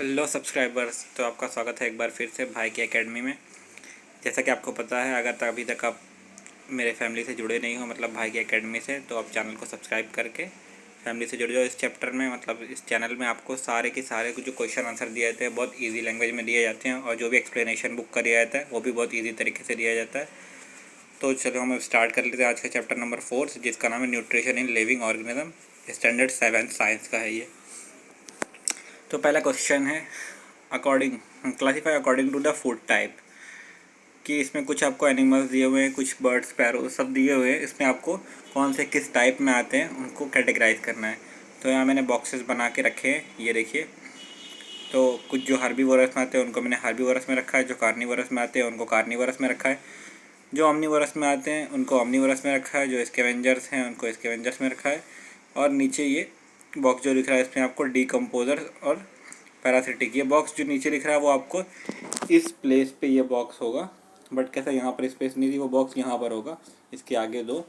Hello subscribers, तो आपका स्वागत है एक बार फिर से भाई की एकेडमी में। जैसा कि आपको पता है, अगर अभी तक आप मेरे फैमिली से जुड़े नहीं हो, मतलब भाई की एकेडमी से, तो आप चैनल को सब्सक्राइब करके फैमिली से जुड़ जाओ। इस चैप्टर में, मतलब इस चैनल में आपको सारे के सारे जो क्वेश्चन आंसर दिए जाते हैं बहुत ईजी लैंग्वेज में दिए जाते हैं, और जो भी एक्सप्लेनेशन बुक का दिया जाता है वो भी बहुत ईजी तरीके से दिया जाता है। तो चलो हम स्टार्ट कर लेते हैं आज का चैप्टर नंबर 4, जिसका नाम है nutrition in living organism. Standard 7 science का है ये। तो पहला क्वेश्चन है, according classify according to the food type. कि इसमें कुछ आपको एनिमल्स दिए हुए हैं, कुछ बर्ड्स, स्पैरो सब दिए हुए हैं। इसमें आपको कौन से किस टाइप में आते हैं उनको कैटेगराइज करना है। तो यहाँ मैंने बॉक्सेस बना के रखे हैं, ये देखिए। तो कुछ जो हार्बीवोरस में आते हैं उनको मैंने हार्बीवोरस में रखा है, जो कार्निवोरस में आते हैं उनको कार्निवोरस में रखा है, जो ऑमनीवोरस में आते हैं उनको ऑमनीवोरस में रखा है, जो स्कैवेंजर्स हैं उनको स्कैवेंजर्स में रखा है। और नीचे ये बॉक्स जो लिख रहा है इसमें आपको डीकम्पोजर और पैरासिटिक। ये बॉक्स जो नीचे लिख रहा है वो आपको इस प्लेस पे ये बॉक्स होगा, बट कैसा यहाँ पर स्पेस नहीं थी, वो बॉक्स यहाँ पर होगा, इसके आगे दो,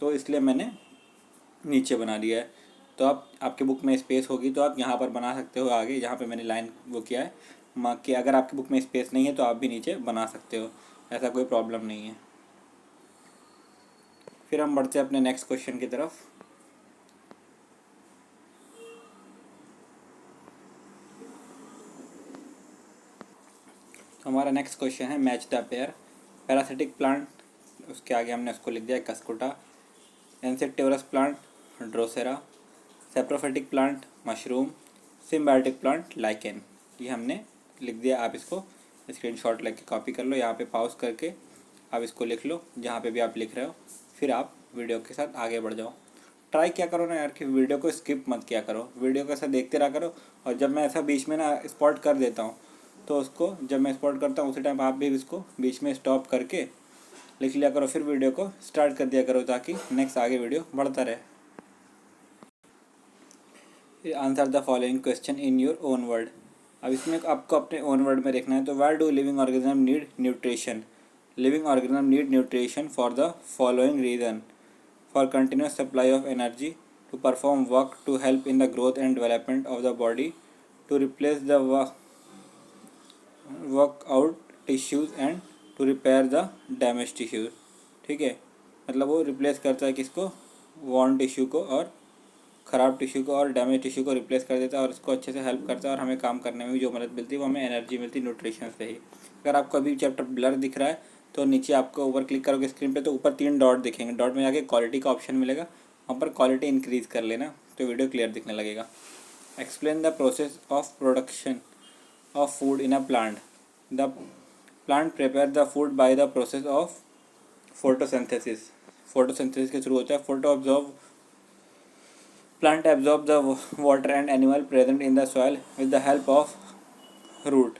तो इसलिए मैंने नीचे बना दिया है। तो आपके बुक में स्पेस होगी तो आप यहाँ पर बना सकते हो आगे, जहाँ पे मैंने लाइन वो किया है मार्क किया। अगर आपकी बुक में स्पेस नहीं है तो आप भी नीचे बना सकते हो, ऐसा कोई प्रॉब्लम नहीं है। फिर हम बढ़ते हैं अपने नेक्स्ट क्वेश्चन की तरफ। तो हमारा नेक्स्ट क्वेश्चन है match the pair. Parasitic plant, उसके आगे हमने उसको लिख दिया है cuscuta. Insectivorous plant drosera. Saprophytic plant mushroom. Symbiotic plant lichen. ये हमने लिख दिया। आप इसको स्क्रीनशॉट लेके कॉपी कर लो, यहाँ पे पॉज करके आप इसको लिख लो जहाँ पे भी आप लिख रहे हो। फिर आप वीडियो के साथ आगे बढ़ जाओ। ट्राई क्या करो ना यार कि वीडियो को स्किप मत किया करो, वीडियो को ऐसा देखते रहा करो। और जब मैं ऐसा बीच में ना स्पॉट कर देता हूँ तो उसको, जब मैं स्पॉट करता हूँ उसी टाइम आप भी इसको बीच में स्टॉप करके लिख लिया करो, फिर वीडियो को स्टार्ट कर दिया करो ताकि नेक्स्ट आगे वीडियो बढ़ता रहे। Answer the following question in your own word. अब इसमें आपको अपने ओन वर्ड में देखना है। तो why do living organism need nutrition? Living organism need nutrition for the following reason: for continuous supply of energy, to perform work, to help in the growth and development of the body, to replace the work out tissues and to repair the damage tissues. ठीक है, मतलब वो replace करता है किसको? Warne tissue को, और ख़राब टिश्यू को और डैमेज टिश्यू को रिप्लेस कर देता है, और उसको अच्छे से हेल्प करता है। और हमें काम करने में भी जो मदद मिलती है वो हमें एनर्जी मिलती है न्यूट्रिशन से ही। अगर आपको अभी चैप्टर ब्लर दिख रहा है तो नीचे आपको ऊपर क्लिक करोगे स्क्रीन पे तो ऊपर 3 डॉट दिखेंगे। डॉट में जाके क्वालिटी का ऑप्शन मिलेगा, वहाँ पर क्वालिटी इंक्रीज़ कर लेना तो वीडियो क्लियर दिखने लगेगा। Explain the process of production of food in a plant. The plant prepare the food by the process of photosynthesis. Photosynthesis के थ्रू होता है। Photo absorb Plant absorb the water and animal present in the soil with the help of root.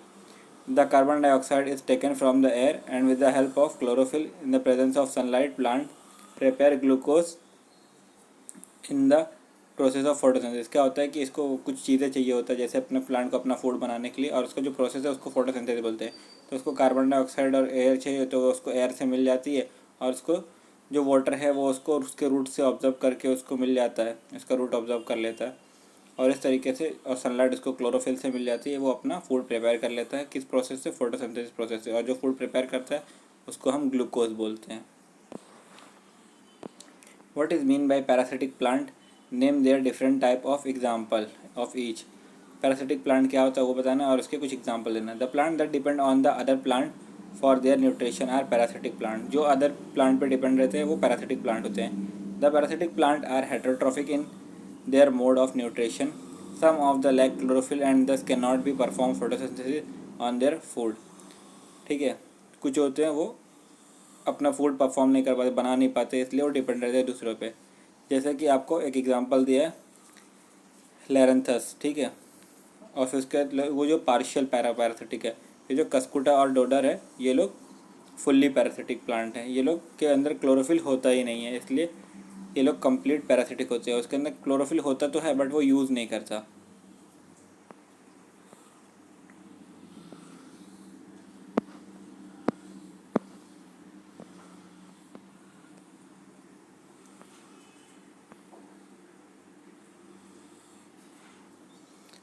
The carbon dioxide is taken from the air, and with the help of chlorophyll in the presence of sunlight, plant prepare glucose in the process of photosynthesis. क्या होता है कि इसको कुछ चीज़ें चाहिए होता है जैसे अपने प्लांट को अपना फूड बनाने के लिए, और उसका जो प्रोसेस है उसको फोटोसिंथेसिस बोलते हैं। तो उसको कार्बन डाइऑक्साइड और एयर चाहिए तो उसको एयर से मिल जाती है, और उसको जो वाटर है वो उसको उसके रूट से ऑब्जर्व करके उसको मिल जाता है, इसका रूट ऑब्जर्व कर लेता है, और इस तरीके से, और सनलाइट उसको क्लोरोफिल से मिल जाती है, वो अपना फूड प्रिपेयर कर लेता है। किस प्रोसेस से? फोटोसिंथेसिस प्रोसेस से। और जो फूड प्रिपेयर करता है उसको हम ग्लूकोज बोलते हैं। What is mean by parasitic plant? Name their different type of example of each. Parasitic plant क्या होता है वो बताना और उसके कुछ एग्जाम्पल देना। The plant that depend on the other plant for their nutrition are parasitic plant. जो अदर प्लांट पे डिपेंड रहते हैं वो पैरासिटिक प्लांट होते हैं। The parasitic plant are heterotrophic in their mode of nutrition. Some of the lack chlorophyll and thus can not be perform photosynthesis on their food. ठीक है, कुछ होते हैं वो अपना फूड परफॉर्म नहीं कर पाते, बना नहीं पाते, इसलिए वो डिपेंड रहते हैं दूसरों पे। जैसे कि आपको एक एग्जांपल दिया है लेरेंथस, ठीक है, और फिर उसके वो जो पार्शियल पैरासिटिक है। ये जो कस्कुटा और डोडर है ये लोग फुल्ली पैरासिटिक प्लांट हैं। ये लोग के अंदर क्लोरोफिल होता ही नहीं है, इसलिए ये लोग कंप्लीट पैरासिटिक होते हैं। उसके अंदर क्लोरोफिल होता तो है बट वो यूज़ नहीं करता।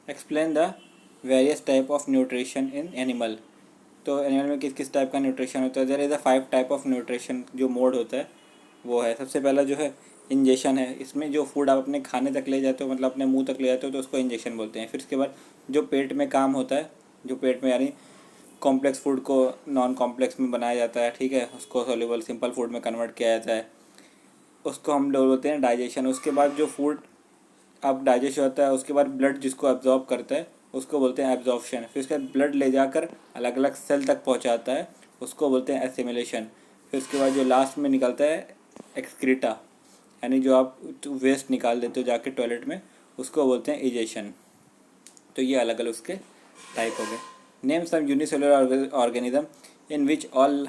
Explain the various type of nutrition in animal. तो एनिमल में किस किस टाइप का न्यूट्रिशन होता है? There is a 5 type of nutrition जो मोड होता है वो है। सबसे पहला जो है इंजेक्शन है। इसमें जो फूड आप अपने खाने तक ले जाते हो, मतलब अपने मुंह तक ले जाते हो, तो उसको इंजेक्शन बोलते हैं। फिर उसके बाद जो पेट में काम होता है, जो पेट में यानी कॉम्प्लेक्स फूड को नॉन कॉम्प्लेक्स में बनाया जाता है, ठीक है, उसको सॉल्युबल सिंपल फूड में कन्वर्ट किया जाता है, उसको हम लोग बोलते हैं डाइजेशन। उसके बाद जो फूड अब डाइजेस्ट होता है, उसके बाद ब्लड जिसको एब्जॉर्ब करता है उसको बोलते हैं एब्जॉर्प्शन। फिर उसके बाद ब्लड ले जाकर अलग अलग सेल तक पहुंचाता है, उसको बोलते हैं एसिमिलेशन। फिर उसके बाद जो लास्ट में निकलता है एक्सक्रीटा, यानी जो आप वेस्ट निकाल देते हो जाके टॉयलेट में, उसको बोलते हैं इजेशन। तो ये अलग अलग उसके टाइप हो गए। Name some unicellular organism in which all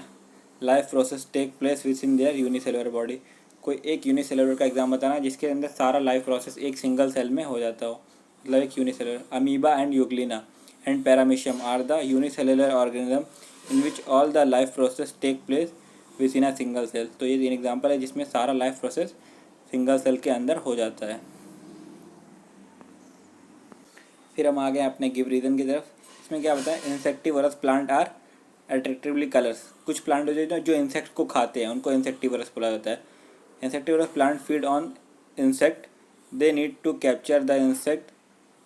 life process take place within their unicellular body. कोई एक यूनिसेलुलर का एग्जाम बताना जिसके अंदर सारा लाइफ प्रोसेस एक सिंगल सेल में हो जाता हो, मतलब एक unicellular. Amoeba and euglena and paramecium are the unicellular organism in which all the life process take place within a single cell. तो ये 3 एग्जाम्पल है जिसमें सारा लाइफ प्रोसेस सिंगल सेल के अंदर हो जाता है। फिर हम आ गए अपने गिव रीजन की तरफ। इसमें क्या बताया? Insectivorous plant are attractively colours. कुछ प्लांट होते हैं जो इंसेक्ट को खाते हैं, उनको इंसेक्टिवरस बोला जाता है। Insectivorous plant feed on insect, they need to capture the insect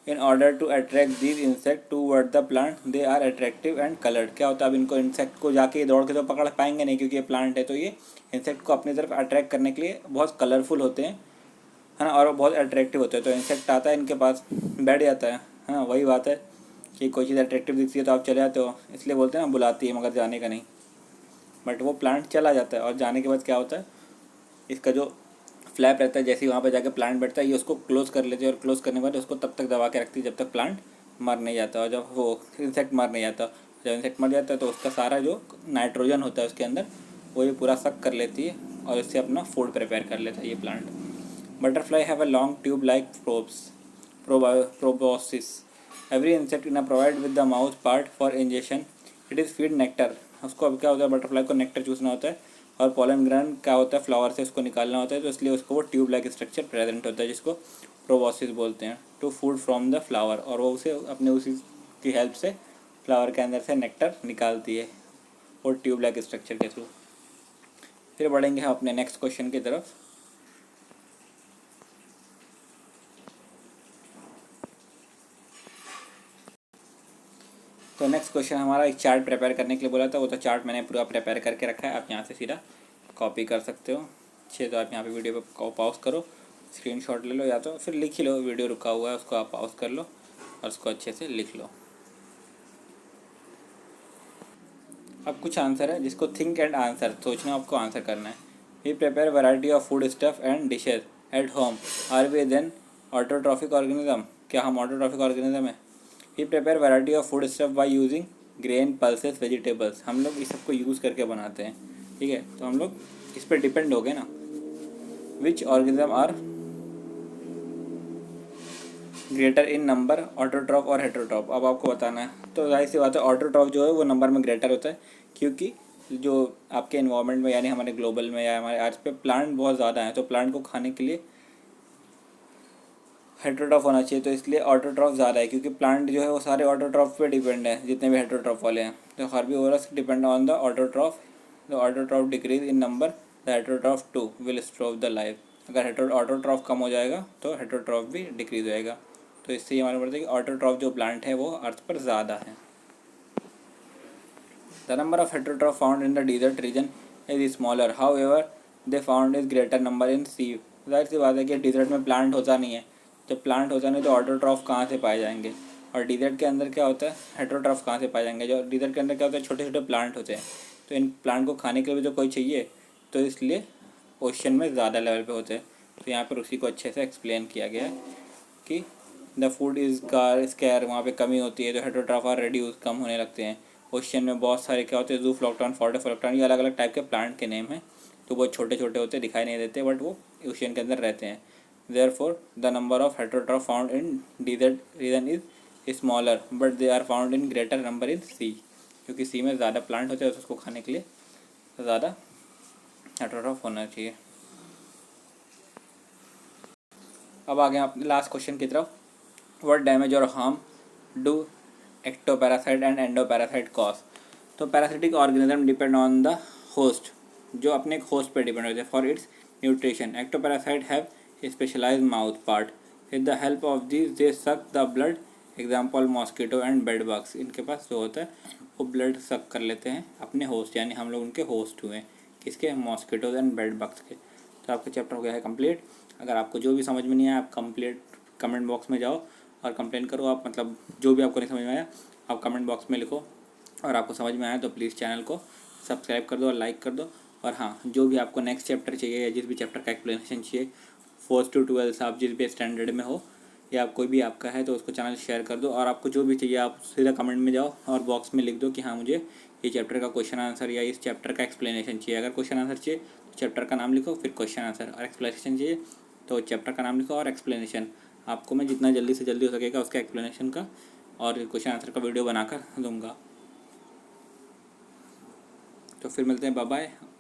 in order to attract these insect toward the plant, they are attractive and coloured. क्या होता है? अब इनको इंसेक्ट को जाके दौड़ के तो पकड़ पाएंगे नहीं क्योंकि ये प्लांट है, तो ये इंसेक्ट को अपनी तरफ अट्रैक्ट करने के लिए बहुत कलरफुल होते हैं, है ना, और बहुत अट्रैक्टिव होते हैं। तो इंसेक्ट आता है इनके पास, बैठ जाता है। हाँ, वही बात है कि कोई चीज़ अट्रैक्टिव दिखती है तो आप चले जाते हो, इसलिए बोलते हैं ना बुलाती है मगर जाने का नहीं। बट वो प्लांट चला जाता है और जाने के बाद क्या होता है, इसका जो फ्लैप रहता है, जैसे ही वहाँ पर जाके प्लांट बैठता है, ये उसको क्लोज कर लेती है और क्लोज करने के बाद उसको तब तक दबा के रखती है जब तक प्लांट मर नहीं जाता। और जब वो इंसेक्ट मर नहीं जाता, जब इंसेक्ट मर जाता है तो उसका सारा जो नाइट्रोजन होता है उसके अंदर, वो ये पूरा सक कर लेती है और इससे अपना फूड प्रिपेयर कर लेता है ये plant. Butterfly have a long tube like proboscis. Every insect in a provide with the mouth part for ingestion. It is feed nectar. उसको अब क्या होता है, बटरफ्लाई को नेक्टर चूसना होता है और पॉलन ग्रैंड क्या होता है, फ्लावर से उसको निकालना होता है, तो इसलिए उसको वो ट्यूब लाइक स्ट्रक्चर प्रेजेंट होता है जिसको प्रोबॉसिस बोलते हैं। To food from the flower, और वो उसे अपने उसी की हेल्प से फ्लावर के अंदर से नेक्टर निकालती है और ट्यूब लाइक स्ट्रक्चर के थ्रू। फिर बढ़ेंगे हम अपने नेक्स्ट क्वेश्चन की तरफ। तो नेक्स्ट क्वेश्चन हमारा एक चार्ट प्रिपेयर करने के लिए बोला था, वो तो चार्ट मैंने पूरा प्रिपेयर करके रखा है, आप यहाँ से सीधा कॉपी कर सकते हो। अच्छे, तो आप यहाँ पे वीडियो पे पॉज करो, स्क्रीनशॉट ले लो, या तो फिर लिख ही लो, वीडियो रुका हुआ है उसको आप पॉज कर लो और उसको अच्छे से लिख लो। अब कुछ आंसर है जिसको थिंक एंड आंसर, सोचना आपको आंसर करना है। We prepare variety of food stuff and dishes at home, are we then autotrophic organism? क्या हम ऑटोट्रॉफिक ऑर्गेनिज्म है? We prepare variety of food stuff by using grain, pulses, vegetables. हम लोग इस सबको यूज़ करके बनाते हैं, ठीक है, तो हम लोग इस पर डिपेंड हो गए ना। Which organism are greater in number, autotroph और हेटरोट्रॉफ? अब आपको बताना है, तो जाहिर सी बात है ऑटोट्रॉफ जो है वो नंबर में ग्रेटर होता है, क्योंकि जो आपके इन्वायरमेंट में यानी हमारे ग्लोबल में या हमारे अर्थ पे प्लांट बहुत ज़्यादा हैं, तो प्लांट को खाने के लिए हेटरोट्रॉफ होना चाहिए, तो इसलिए ऑटोट्रॉफ ज़्यादा है, क्योंकि प्लांट जो है वो सारे ऑटोट्रॉफ पे डिपेंड है, जितने भी हेटरोट्रॉफ वाले हैं। तो herbivorous depend on the autotroph, the autotroph decrease in number, the heterotroph too will stop the life. अगर ऑटोट्रॉफ कम हो जाएगा तो हेटरोट्रॉफ भी डिक्रीज होएगा। तो इससे ये मालूम पड़ता है कि ऑटोट्रॉफ जो प्लांट है वो अर्थ पर ज़्यादा है। The number of heterotroph found in the desert region is smaller, however they found is greater number in sea. जाहिर सी बात है कि डिजर्ट में प्लांट होता नहीं है, जब प्लांट होता नहीं तो ऑटोट्रॉफ कहाँ से पाए जाएंगे, और डिजर्ट के अंदर क्या होता है, हेटरोट्रॉफ कहाँ से पाए जाएंगे। जो डिजर्ट के अंदर क्या होता है, छोटे छोटे प्लांट होते हैं, तो इन प्लांट को खाने के लिए भी तो कोई चाहिए, तो इसलिए ओशन में ज़्यादा लेवल पे होते हैं। तो यहाँ पर उसी को अच्छे से एक्सप्लेन किया गया है कि the food is car square, वहाँ पे कमी होती है, तो हेटरोट्रॉफ आर रिड्यूस, कम होने लगते हैं। ओशन में बहुत सारे क्या होते हैं, ज़ूफ्लॉक्टॉन, फोर्टोफ्लॉक्टॉन, ये अलग अलग टाइप के प्लांट के नेम हैं, तो बहुत छोटे छोटे होते हैं, दिखाई नहीं देते, बट वो ओशन के अंदर रहते हैं। Therefore the number of heterotroph found in desert region is smaller but they are found in greater number in sea, क्योंकि सी में ज़्यादा प्लांट होते हैं, तो उसको खाने के लिए ज़्यादा हेटरोट्रॉफ होना चाहिए। अब आ गए अपने लास्ट क्वेश्चन की तरफ। व्हाट डैमेज और harm do ectoparasite and endoparasite cause. तो parasitic organism depend on the host, जो अपने होस्ट पर डिपेंड होते हैं for its nutrition. Ectoparasite have specialized mouth part, with the help of this they suck the blood, example mosquito and bed bugs. इनके पास जो होता है वो ब्लड सक कर लेते हैं अपने होस्ट, यानी हम लोग उनके होस्ट हुए, किसके, मॉस्किटोज एंड बेड बग्स के। तो आपका चैप्टर हो गया है कंप्लीट। अगर आपको जो भी समझ में नहीं आया आप कंप्लीट कमेंट बॉक्स में जाओ और कंप्लेन करो। आप मतलब जो भी आपको नहीं समझ में आया आप कमेंट बॉक्स में लिखो, और आपको समझ में आया तो प्लीज़ चैनल को सब्सक्राइब कर दो और लाइक कर दो। और हाँ, जो भी आपको नेक्स्ट चैप्टर चाहिए या जिस भी चैप्टर का एक्सप्लेनेशन चाहिए 4th to 12th आप जिस भी स्टैंडर्ड में हो या कोई भी आपका है तो उसको चैनल शेयर कर दो। और आपको जो भी चाहिए आप सीधा कमेंट में जाओ और बॉक्स में लिख दो कि हाँ मुझे ये चैप्टर का क्वेश्चन आंसर या इस चैप्टर का एक्सप्लेनेशन चाहिए। अगर क्वेश्चन आंसर चाहिए तो चैप्टर का नाम लिखो, फिर क्वेश्चन आंसर, और एक्सप्लेनेशन चाहिए तो चैप्टर का नाम लिखो और एक्सप्लेनेशन। आपको मैं जितना जल्दी से जल्दी हो सकेगा उसका एक्सप्लेनेशन का और क्वेश्चन आंसर का वीडियो बनाकर दूंगा। तो फिर मिलते हैं, बाय बाय।